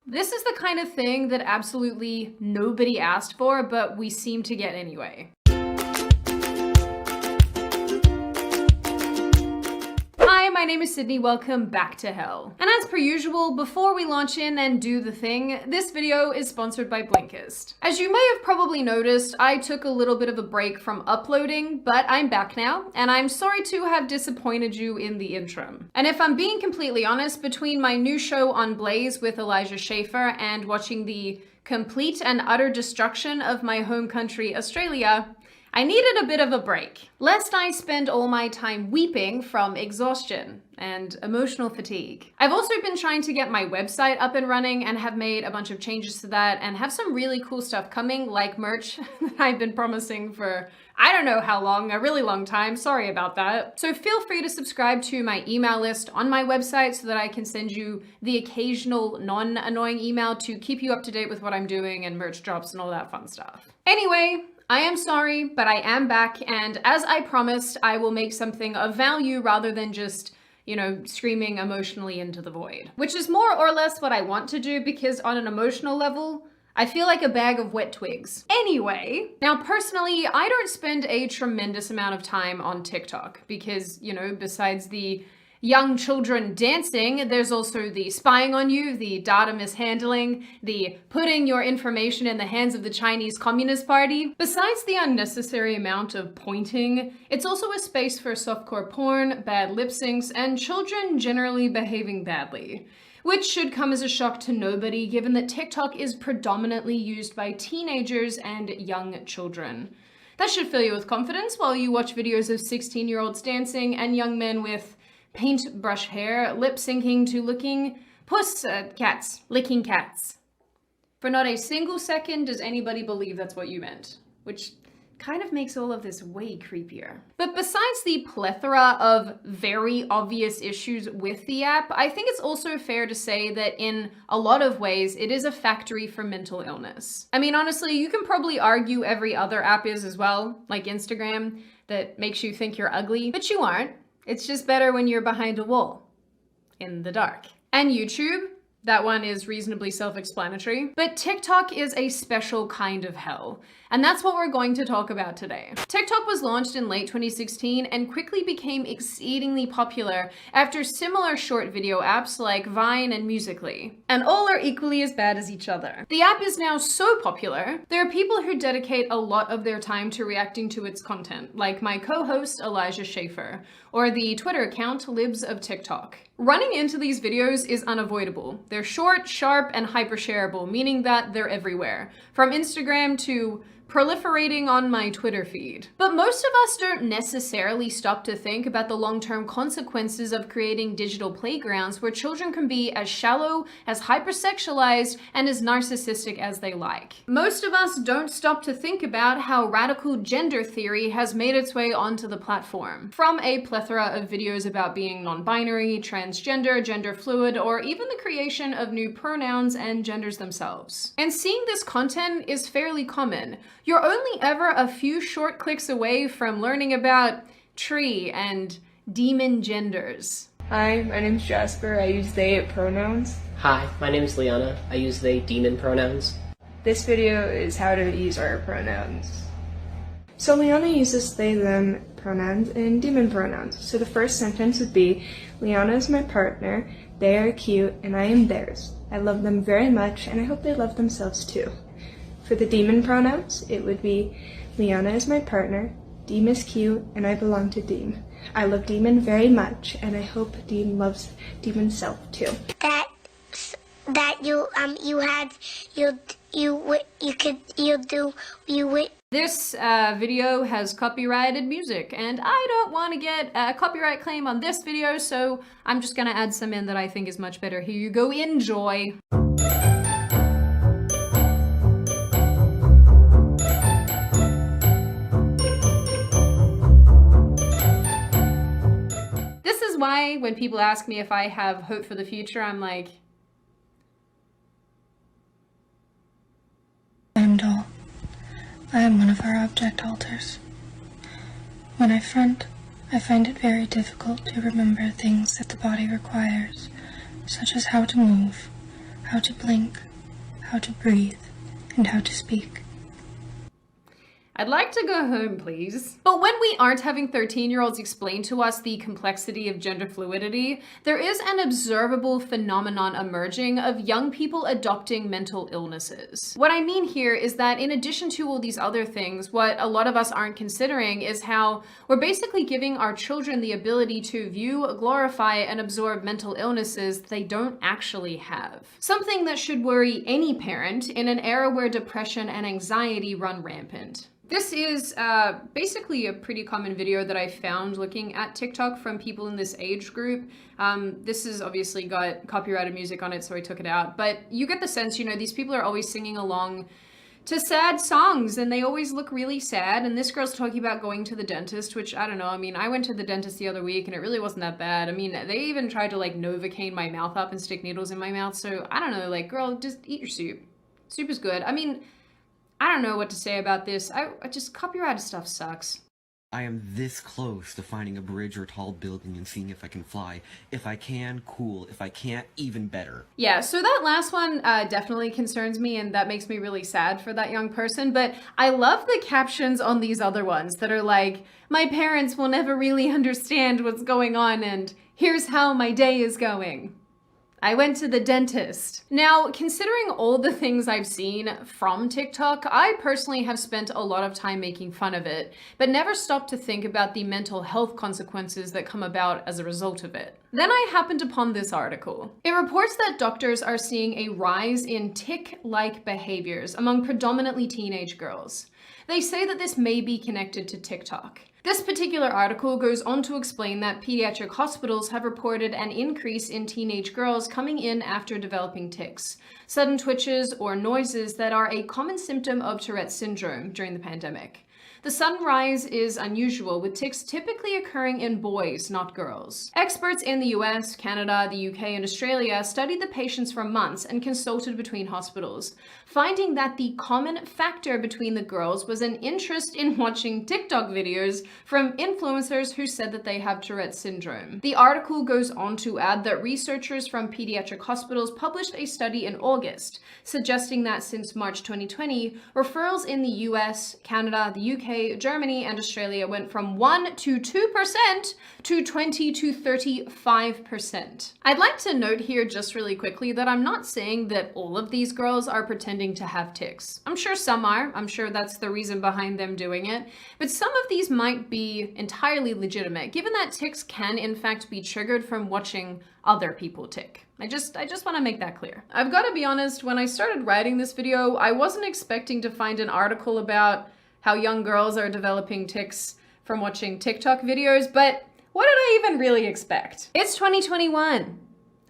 This is the kind of thing that absolutely nobody asked for, but we seem to get anyway. Hi, my name is Sydney, welcome back to hell. And as per usual, before we launch in and do the thing, this video is sponsored by Blinkist. As you may have probably noticed, I took a little bit of a break from uploading, but I'm back now, and I'm sorry to have disappointed you in the interim. And if I'm being completely honest, between my new show on Blaze with Elijah Schaefer and watching the complete and utter destruction of my home country, Australia, I needed a bit of a break, lest I spend all my time weeping from exhaustion and emotional fatigue. I've also been trying to get my website up and running and have made a bunch of changes to that and have some really cool stuff coming, like merch that I've been promising for I don't know how long, a really long time, sorry about that. So feel free to subscribe to my email list on my website so that I can send you the occasional non-annoying email to keep you up to date with what I'm doing and merch drops and all that fun stuff. Anyway, I am sorry, but I am back, and as I promised, I will make something of value rather than just, screaming emotionally into the void. Which is more or less what I want to do, because on an emotional level, I feel like a bag of wet twigs. Anyway, now personally, I don't spend a tremendous amount of time on TikTok because, besides the young children dancing, there's also the spying on you, the data mishandling, the putting your information in the hands of the Chinese Communist Party. Besides the unnecessary amount of pointing, it's also a space for softcore porn, bad lip syncs, and children generally behaving badly. Which should come as a shock to nobody, given that TikTok is predominantly used by teenagers and young children. That should fill you with confidence while you watch videos of 16-year-olds dancing and young men with paintbrush hair, lip-syncing to licking cats. For not a single second does anybody believe that's what you meant, which kind of makes all of this way creepier. But besides the plethora of very obvious issues with the app, I think it's also fair to say that in a lot of ways, it is a factory for mental illness. I mean, honestly, you can probably argue every other app is as well, like Instagram, that makes you think you're ugly, but you aren't. It's just better when you're behind a wall, in the dark. And YouTube, that one is reasonably self-explanatory. But TikTok is a special kind of hell, and that's what we're going to talk about today. TikTok was launched in late 2016 and quickly became exceedingly popular after similar short video apps like Vine and Musical.ly. And all are equally as bad as each other. The app is now so popular, there are people who dedicate a lot of their time to reacting to its content, like my co-host Elijah Schaefer, or the Twitter account Libs of TikTok. Running into these videos is unavoidable. They're short, sharp, and hyper-shareable, meaning that they're everywhere, from Instagram to proliferating on my Twitter feed. But most of us don't necessarily stop to think about the long-term consequences of creating digital playgrounds where children can be as shallow, as hypersexualized, and as narcissistic as they like. Most of us don't stop to think about how radical gender theory has made its way onto the platform. From a plethora of videos about being non-binary, transgender, gender fluid, or even the creation of new pronouns and genders themselves. And seeing this content is fairly common. You're only ever a few short clicks away from learning about tree and demon genders. Hi, my name's Jasper. I use they pronouns. Hi, my name is Liana. I use they demon pronouns. This video is how to use our pronouns. So Liana uses they them pronouns and demon pronouns. So the first sentence would be, Liana is my partner, they are cute, and I am theirs. I love them very much, and I hope they love themselves too. For the demon pronouns, it would be, Liana is my partner, Deem is cute, and I belong to Deem. I love Demon very much, and I hope Deem loves Demon's self too. This video has copyrighted music, and I don't want to get a copyright claim on this video, so I'm just gonna add some in that I think is much better. Here you go, enjoy. Why when people ask me if I have hope for the future, I'm like, I am dull. I am one of our object alters. When I front, I find it very difficult to remember things that the body requires, such as how to move, how to blink, how to breathe, and how to speak. I'd like to go home, please. But when we aren't having 13-year-olds explain to us the complexity of gender fluidity, there is an observable phenomenon emerging of young people adopting mental illnesses. What I mean here is that in addition to all these other things, what a lot of us aren't considering is how we're basically giving our children the ability to view, glorify, and absorb mental illnesses they don't actually have. Something that should worry any parent in an era where depression and anxiety run rampant. This is basically a pretty common video that I found looking at TikTok from people in this age group. This has obviously got copyrighted music on it, so I took it out. But you get the sense, you know, these people are always singing along to sad songs and they always look really sad. And this girl's talking about going to the dentist, which I don't know. I mean, I went to the dentist the other week and it really wasn't that bad. I mean, they even tried to like Novocaine my mouth up and stick needles in my mouth. So I don't know, like, girl, just eat your soup. Soup is good. I mean, I don't know what to say about this. I just, copyrighted stuff sucks. I am this close to finding a bridge or tall building and seeing if I can fly. If I can, cool. If I can't, even better. Yeah, so that last one definitely concerns me, and that makes me really sad for that young person. But I love the captions on these other ones that are like, my parents will never really understand what's going on, and here's how my day is going. I went to the dentist. Now, considering all the things I've seen from TikTok, I personally have spent a lot of time making fun of it, but never stopped to think about the mental health consequences that come about as a result of it. Then I happened upon this article. It reports that doctors are seeing a rise in tic-like behaviors among predominantly teenage girls. They say that this may be connected to TikTok. This particular article goes on to explain that pediatric hospitals have reported an increase in teenage girls coming in after developing tics, sudden twitches, or noises that are a common symptom of Tourette's syndrome during the pandemic. The sudden rise is unusual, with tics typically occurring in boys, not girls. Experts in the US, Canada, the UK, and Australia studied the patients for months and consulted between hospitals, finding that the common factor between the girls was an interest in watching TikTok videos from influencers who said that they have Tourette's syndrome. The article goes on to add that researchers from pediatric hospitals published a study in August, suggesting that since March 2020, referrals in the US, Canada, the UK, Germany, and Australia went from 1 to 2% to 20 to 35%. I'd like to note here just really quickly that I'm not saying that all of these girls are pretending to have tics. I'm sure some are. I'm sure that's the reason behind them doing it. But some of these might be entirely legitimate, given that tics can in fact be triggered from watching other people tic. I just want to make that clear. I've got to be honest, when I started writing this video, I wasn't expecting to find an article about how young girls are developing tics from watching TikTok videos, but what did I even really expect? It's 2021,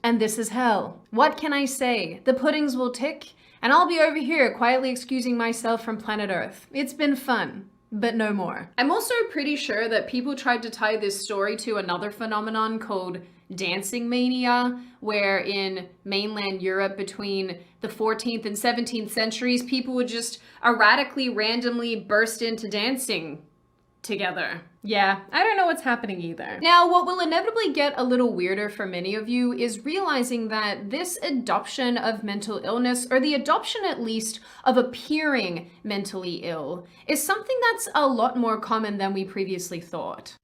and this is hell. What can I say? The puddings will tick, and I'll be over here quietly excusing myself from planet Earth. It's been fun, but no more. I'm also pretty sure that people tried to tie this story to another phenomenon called dancing mania, where in mainland Europe between the 14th and 17th centuries, people would just erratically, randomly burst into dancing together. Yeah, I don't know what's happening either. Now, what will inevitably get a little weirder for many of you is realizing that this adoption of mental illness, or the adoption at least of appearing mentally ill, is something that's a lot more common than we previously thought.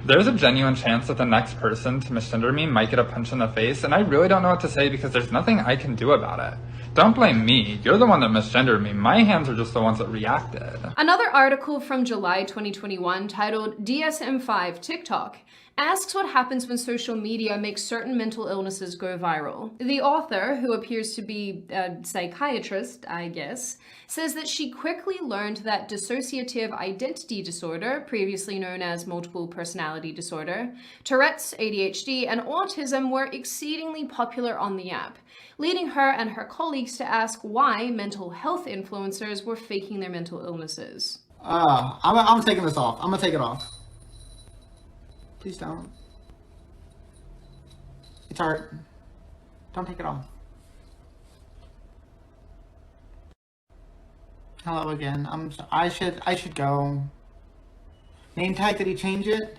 There's a genuine chance that the next person to misgender me might get a punch in the face, and I really don't know what to say because there's nothing I can do about it. Don't blame me. You're the one that misgendered me. My hands are just the ones that reacted. Another article from July 2021 titled DSM-5 TikTok asks what happens when social media makes certain mental illnesses go viral. The author, who appears to be a psychiatrist, I guess, says that she quickly learned that dissociative identity disorder, previously known as multiple personality disorder, Tourette's, ADHD, and autism were exceedingly popular on the app, leading her and her colleagues to ask why mental health influencers were faking their mental illnesses. I'm taking this off. I'm gonna take it off. Please don't. It's art. Don't take it off. Hello again. I should go. Name tag, did he change it?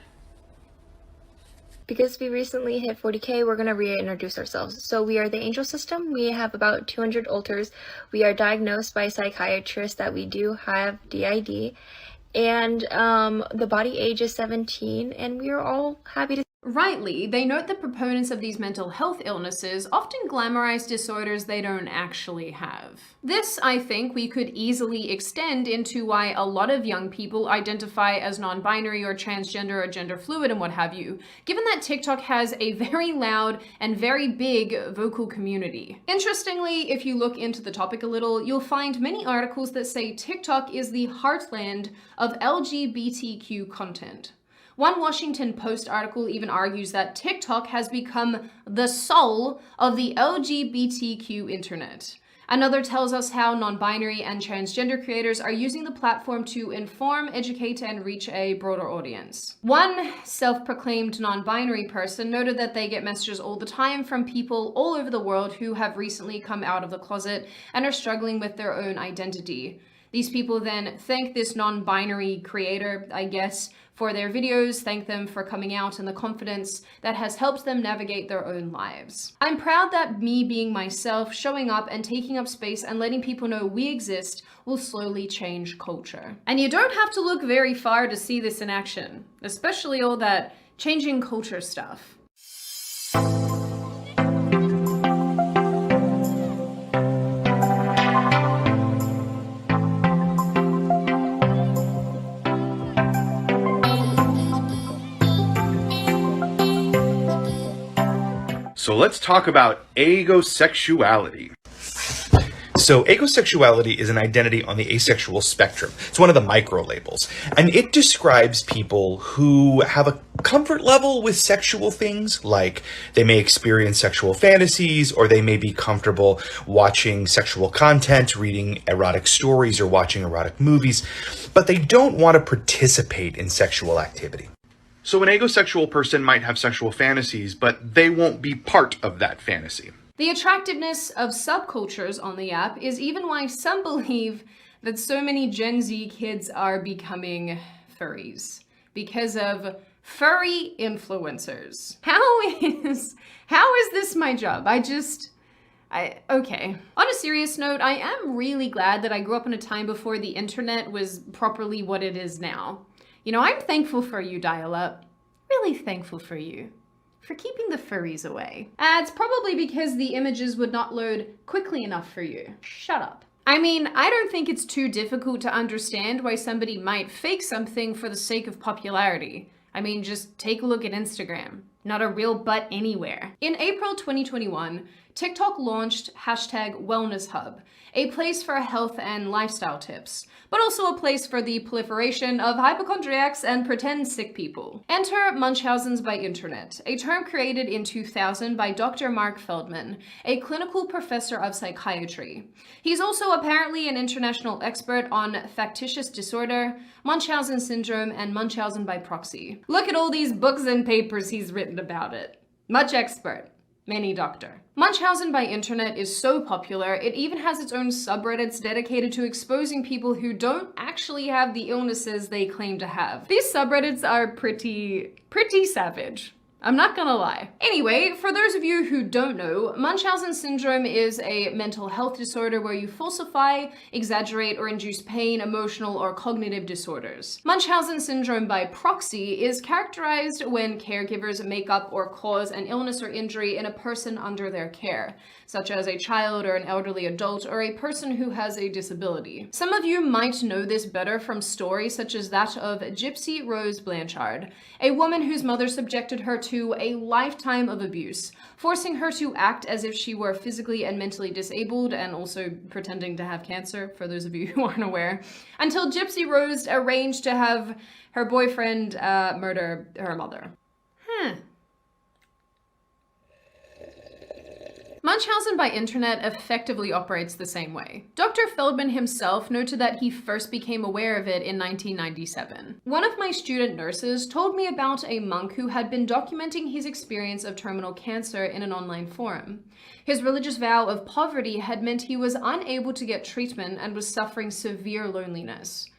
Because we recently hit 40K, we're going to reintroduce ourselves. So we are the Angel System. We have about 200 alters. We are diagnosed by psychiatrists that we do have DID. And the body age is 17, and we are all happy to. Rightly, they note that proponents of these mental health illnesses often glamorize disorders they don't actually have. This, I think, we could easily extend into why a lot of young people identify as non-binary or transgender or gender fluid and what have you, given that TikTok has a very loud and very big vocal community. Interestingly, if you look into the topic a little, you'll find many articles that say TikTok is the heartland of LGBTQ content. One Washington Post article even argues that TikTok has become the soul of the LGBTQ internet. Another tells us how non-binary and transgender creators are using the platform to inform, educate, and reach a broader audience. One self-proclaimed non-binary person noted that they get messages all the time from people all over the world who have recently come out of the closet and are struggling with their own identity. These people then thank this non-binary creator, I guess, for their videos, thank them for coming out and the confidence that has helped them navigate their own lives. I'm proud that me being myself, showing up and taking up space and letting people know we exist will slowly change culture. And you don't have to look very far to see this in action, especially all that changing culture stuff. So let's talk about agosexuality. So agosexuality is an identity on the asexual spectrum. It's one of the micro labels, and it describes people who have a comfort level with sexual things, like they may experience sexual fantasies, or they may be comfortable watching sexual content, reading erotic stories, or watching erotic movies, but they don't want to participate in sexual activity. So an agosexual person might have sexual fantasies, but they won't be part of that fantasy. The attractiveness of subcultures on the app is even why some believe that so many Gen Z kids are becoming furries, because of furry influencers. How is this my job? Okay. On a serious note, I am really glad that I grew up in a time before the internet was properly what it is now. You know, I'm thankful for you, dial-up. Really thankful for you. For keeping the furries away. It's probably because the images would not load quickly enough for you. Shut up. I mean, I don't think it's too difficult to understand why somebody might fake something for the sake of popularity. I mean, just take a look at Instagram. Not a real butt anywhere. In April 2021, TikTok launched #WellnessHub, a place for health and lifestyle tips, but also a place for the proliferation of hypochondriacs and pretend sick people. Enter Munchausen's by Internet, a term created in 2000 by Dr. Mark Feldman, a clinical professor of psychiatry. He's also apparently an international expert on factitious disorder, Munchausen syndrome, and Munchausen by proxy. Look at all these books and papers he's written about it. Much expert. Many doctor. Munchausen by Internet is so popular, it even has its own subreddits dedicated to exposing people who don't actually have the illnesses they claim to have. These subreddits are pretty savage. I'm not gonna lie. Anyway, for those of you who don't know, Munchausen syndrome is a mental health disorder where you falsify, exaggerate, or induce pain, emotional, or cognitive disorders. Munchausen syndrome by proxy is characterized when caregivers make up or cause an illness or injury in a person under their care, such as a child or an elderly adult or a person who has a disability. Some of you might know this better from stories such as that of Gypsy Rose Blanchard, a woman whose mother subjected her to a lifetime of abuse, forcing her to act as if she were physically and mentally disabled and also pretending to have cancer, for those of you who aren't aware, until Gypsy Rose arranged to have her boyfriend murder her mother. Munchausen by Internet effectively operates the same way. Dr. Feldman himself noted that he first became aware of it in 1997. One of my student nurses told me about a monk who had been documenting his experience of terminal cancer in an online forum. His religious vow of poverty had meant he was unable to get treatment and was suffering severe loneliness.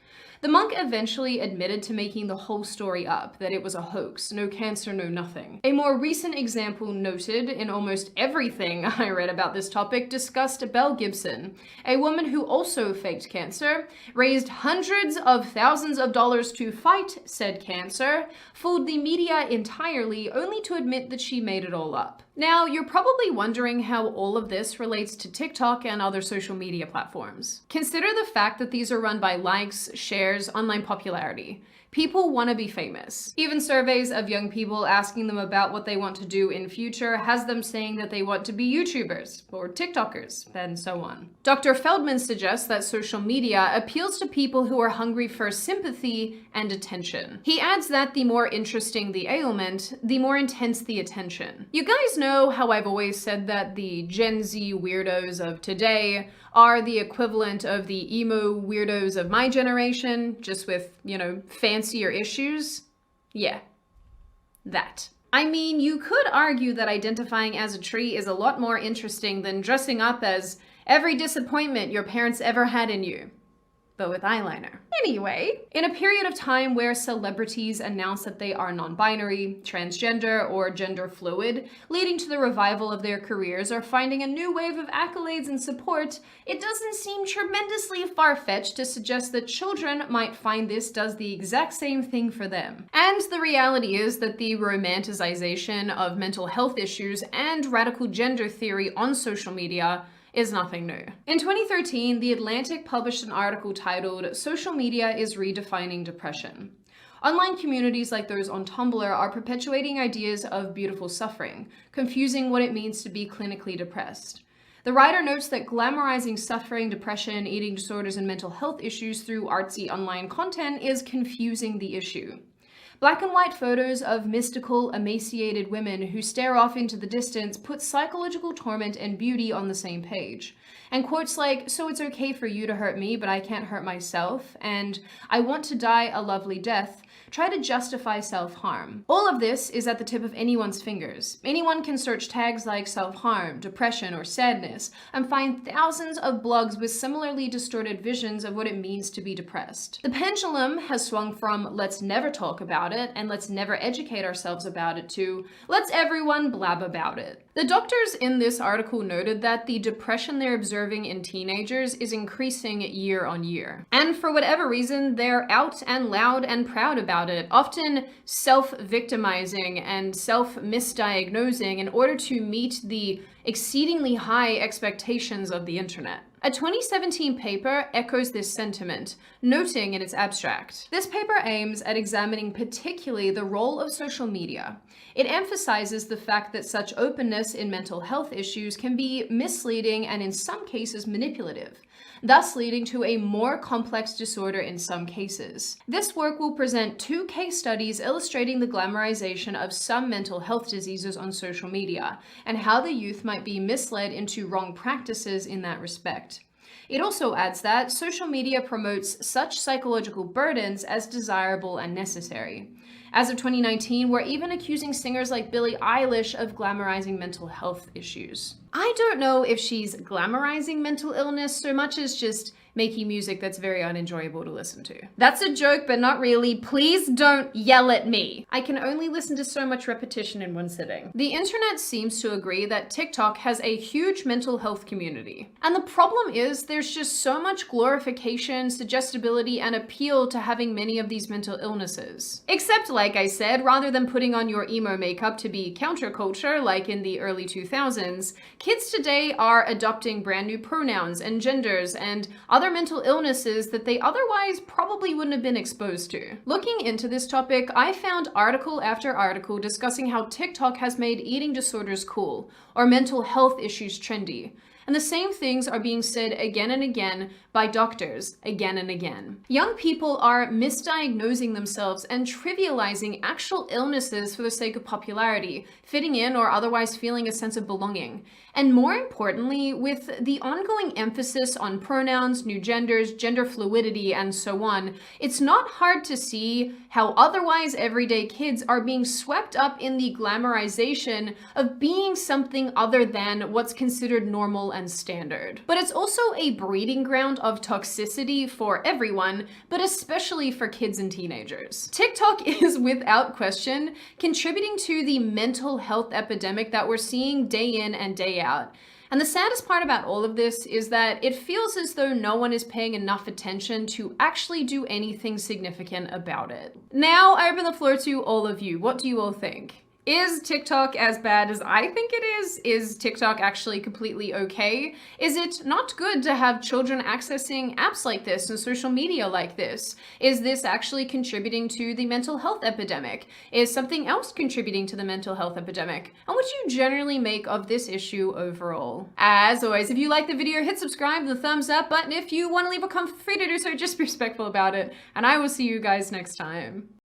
The monk eventually admitted to making the whole story up, that it was a hoax, no cancer, no nothing. A more recent example noted in almost everything I read about this topic discussed Belle Gibson, a woman who also faked cancer, raised hundreds of thousands of dollars to fight said cancer, fooled the media entirely, only to admit that she made it all up. Now, you're probably wondering how all of this relates to TikTok and other social media platforms. Consider the fact that these are run by likes, shares, online popularity. People want to be famous. Even surveys of young people asking them about what they want to do in future has them saying that they want to be YouTubers or TikTokers, and so on. Dr. Feldman suggests that social media appeals to people who are hungry for sympathy and attention. He adds that the more interesting the ailment, the more intense the attention. You guys know how I've always said that the Gen Z weirdos of today are the equivalent of the emo weirdos of my generation, just with, fancier issues? Yeah, that. I mean, you could argue that identifying as a tree is a lot more interesting than dressing up as every disappointment your parents ever had in you, but with eyeliner. Anyway, in a period of time where celebrities announce that they are non-binary, transgender, or gender fluid, leading to the revival of their careers or finding a new wave of accolades and support, it doesn't seem tremendously far-fetched to suggest that children might find this does the exact same thing for them. And the reality is that the romanticization of mental health issues and radical gender theory on social media is nothing new. In 2013, The Atlantic published an article titled "Social Media is Redefining Depression." Online communities like those on Tumblr are perpetuating ideas of beautiful suffering, confusing what it means to be clinically depressed. The writer notes that glamorizing suffering, depression, eating disorders, and mental health issues through artsy online content is confusing the issue. Black and white photos of mystical, emaciated women who stare off into the distance put psychological torment and beauty on the same page. And quotes like, "So it's okay for you to hurt me, but I can't hurt myself," and "I want to die a lovely death," try to justify self-harm. All of this is at the tip of anyone's fingers. Anyone can search tags like self-harm, depression, or sadness, and find thousands of blogs with similarly distorted visions of what it means to be depressed. The pendulum has swung from "let's never talk about it" and "let's never educate ourselves about it" to "let's everyone blab about it." The doctors in this article noted that the depression they're observing in teenagers is increasing year on year. And for whatever reason, they're out and loud and proud about it, often self-victimizing and self-misdiagnosing in order to meet the exceedingly high expectations of the internet. A 2017 paper echoes this sentiment, noting in its abstract. This paper aims at examining particularly the role of social media. It emphasizes the fact that such openness in mental health issues can be misleading and in some cases manipulative, thus leading to a more complex disorder in some cases. This work will present 2 case studies illustrating the glamorization of some mental health diseases on social media, and how the youth might be misled into wrong practices in that respect. It also adds that social media promotes such psychological burdens as desirable and necessary. As of 2019, we're even accusing singers like Billie Eilish of glamorizing mental health issues. I don't know if she's glamorizing mental illness so much as just making music that's very unenjoyable to listen to. That's a joke, but not really. Please don't yell at me. I can only listen to so much repetition in one sitting. The internet seems to agree that TikTok has a huge mental health community. And the problem is there's just so much glorification, suggestibility, and appeal to having many of these mental illnesses. Except, like I said, rather than putting on your emo makeup to be counterculture like in the early 2000s, kids today are adopting brand new pronouns and genders and other mental illnesses that they otherwise probably wouldn't have been exposed to. Looking into this topic, I found article after article discussing how TikTok has made eating disorders cool, or mental health issues trendy. And the same things are being said again and again by doctors again and again. Young people are misdiagnosing themselves and trivializing actual illnesses for the sake of popularity, fitting in, or otherwise feeling a sense of belonging. And more importantly, with the ongoing emphasis on pronouns, new genders, gender fluidity, and so on, it's not hard to see how otherwise everyday kids are being swept up in the glamorization of being something other than what's considered normal and standard. But it's also a breeding ground of toxicity for everyone, but especially for kids and teenagers. TikTok is without question contributing to the mental health epidemic that we're seeing day in and day out. And the saddest part about all of this is that it feels as though no one is paying enough attention to actually do anything significant about it. Now I open the floor to all of you. What do you all think? Is TikTok as bad as I think it is? Is TikTok actually completely okay? Is it not good to have children accessing apps like this and social media like this? Is this actually contributing to the mental health epidemic? Is something else contributing to the mental health epidemic? And what do you generally make of this issue overall? As always, if you like the video, hit subscribe, the thumbs up button. If you want to leave a comment, feel free to do so, just be respectful about it. And I will see you guys next time.